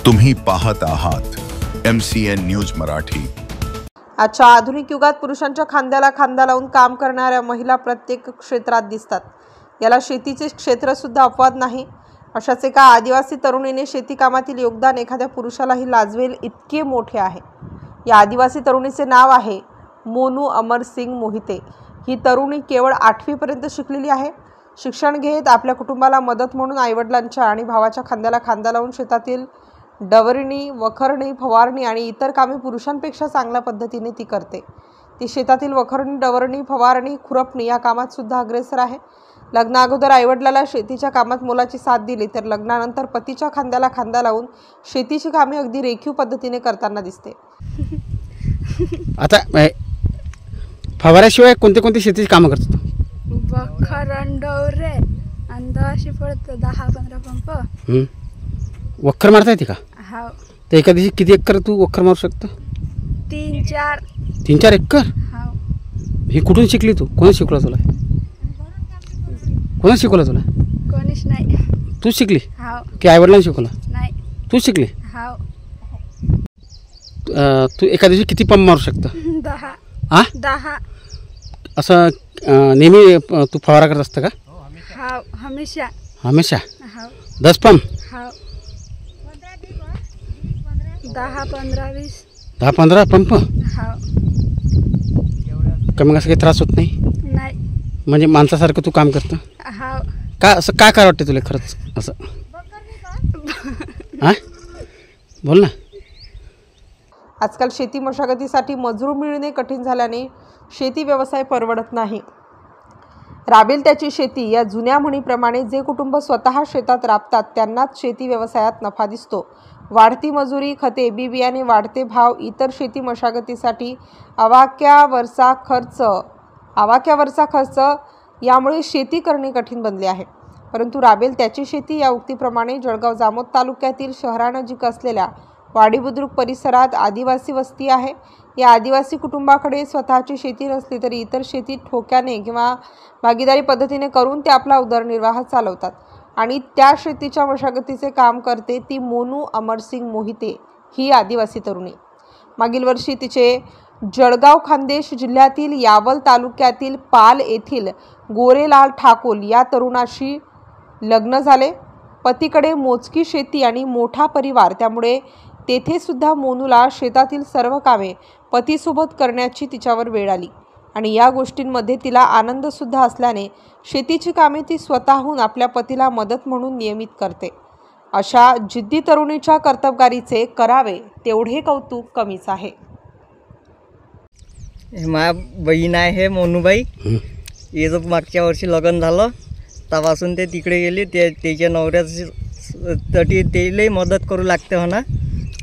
तुम्ही पाहत आहात MCN न्यूज मराठी। आजच्या आधुनिक युगात पुरुषांच्या खांद्याला खांदा लावून काम करणाऱ्या महिला प्रत्येक क्षेत्रात दिसतात। याला शेतीचे क्षेत्र सुद्धा अपवाद नाही। अशाच एका आदिवासी तरुणीने शेती कामातील योगदान एखाद्या पुरुषालाही लाजवेल इतके मोठे आहे। या आदिवासी तरुणीचे नाव आहे मोनू अमरसिंग मोहिते। ही तरुणी केवळ 8वी पर्यंत शिकलेली आहे। शिक्षण घेत आपल्या कुटुंबाला मदत म्हणून आईवडिलांच्या आणि भावाच्या खांद्याला खांदा लावून शेतातील डवरणी, वखरणी, फवारणी आणि इतर कामे पुरुषांपेक्षा चांगल्या पद्धतीने ती करते। ती शेतातील वखरणी, डवरणी, फवारणी, खुरपणी या कामात सुद्धा अग्रेसर आहे। लग्ना अगोदर आईवडिलाला शेतीच्या कामात मोलाची साथ दिली तर लग्नानंतर पतीच्या खांद्याला खांदा लावून शेतीची कामे अगदी रेखीव पद्धतीने करताना दिसते। आता फवाऱ्याशिवाय कोणते कोणते शेतीची कामं करतो? वखरण, डवरे आणि 10-15 पंप। वखर मारता येते का? हाव। तर एका दिवशी किती एकर तू वखर मारू शकतो? 3-4 एकर। हाव। हे कुठून शिकली तू? कोणी शिकवलं तुला? कोणी शिकवलं तुला? कोणीच नाही। तू शिकली हाव। की आईवडिलांनी शिकवलं? नाही। तू शिकली? हाव। तू एका दिवशी किती पंप मारू शकतो? 10 असं नेहमी तू फवारा करत असतं का? हाव, हमेशा। हाव। 10 पंप? हाव। 10-15-20 10-15 पंप? हाव। कमी असं काही त्रास होत नाही? नाही। म्हणजे माणसासारखं तू काम करतं? हाव। का असं काय वाटतं तुला खरंच असं? हां, बोल ना। आजकाल शेती मशागतीसाठी मजूर मिळणे कठीण झाल्याने शेती व्यवसाय परवडत नाही। राबेल त्याची शेती या जुन्या म्हणीप्रमाणे जे कुटुंब स्वतः शेतात राबतात त्यांनाच शेती व्यवसायात नफा दिसतो। वाढती मजुरी, खते, बी बियाणे, वाढते भाव, इतर शेती मशागतीसाठी आवाक्यावरचा खर्च यामुळे शेती करणे कठीण बनले आहे। परंतु राबेल त्याची शेती या उक्तीप्रमाणे जळगाव जामोद तालुक्यातील शहरानजीक असलेल्या वाडी बुद्रुक परिसरात आदिवासी वस्ती आहे। या आदिवासी कुटुंबाकडे स्वतःची शेती नसली तरी इतर शेती ठोक्याने किंवा भागीदारी पद्धतीने करून ते आपला उदरनिर्वाह चालवतात आणि त्या शेतीच्या मशागतीचे काम करते ती मोनू अमरसिंग मोहिते ही आदिवासी तरुणी। मागील वर्षी तिचे जळगाव खान्देश जिल्ह्यातील यावल तालुक्यातील पाल येथील गोरेलाल ठाकूर या तरुणाशी लग्न झाले। पतीकडे मोजकी शेती आणि मोठा परिवार, त्यामुळे तेथे सुद्धा मोनूला शेतातील सर्व कामे पतीसोबत करण्याची तिच्यावर वेळ आली आणि या गोष्टींमध्ये तिला आनंद सुद्धा असल्याने शेतीची कामे ती स्वतःहून आपल्या पतीला मदत म्हणून नियमित करते। अशा जिद्दी तरुणीच्या कर्तबगारीचे करावे तेवढे कौतुक कमीच आहे। माझ्या बहीण आहे हे मोनूबाई। हिचं मागच्या वर्षी लग्न झालं तेव्हापासून ते तिकडे गेले। त्याच्या नवऱ्यासाठी त्यालाही मदत करू लागते म्हणा।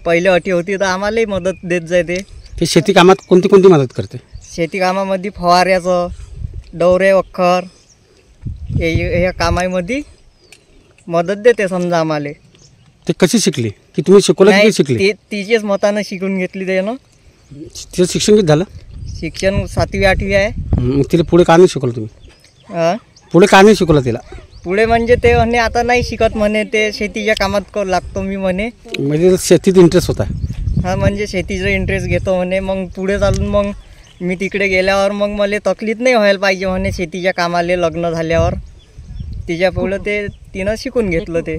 पहिले अटी होती तर आम्हालाही मदत देत जाय। ते शेती कामात कोणती मदत करते? शेती कामामध्ये फवाऱ्याचं, डवरे, वखर या कामामध्ये मदत देते समजा आम्हाला। ते कशी शिकली? की तुम्ही शिकवलं की शिकली? तिच्याच मतानं शिकून घेतली त्यानं। तिचं शिक्षण किती झालं? शिक्षण 7वी-8वी आहे। मग तिला पुढे का नाही शिकवलं तुम्ही? पुढे का नाही शिकवलं तिला? पुढे म्हणजे ते म्हणे आता नाही शिकत म्हणे, ते शेतीच्या कामात करू लागतो मी म्हणे। म्हणजे शेतीत इंटरेस्ट होता? हां, म्हणजे शेतीचा इंटरेस्ट घेतो म्हणे। मग पुढे चालून मग मी तिकडे गेल्यावर मग मला तकलीफ नाही व्हायला पाहिजे म्हणे शेतीच्या कामाले। लग्न झाल्यावर तिच्या पुढं ते तिनं शिकून घेतलं ते।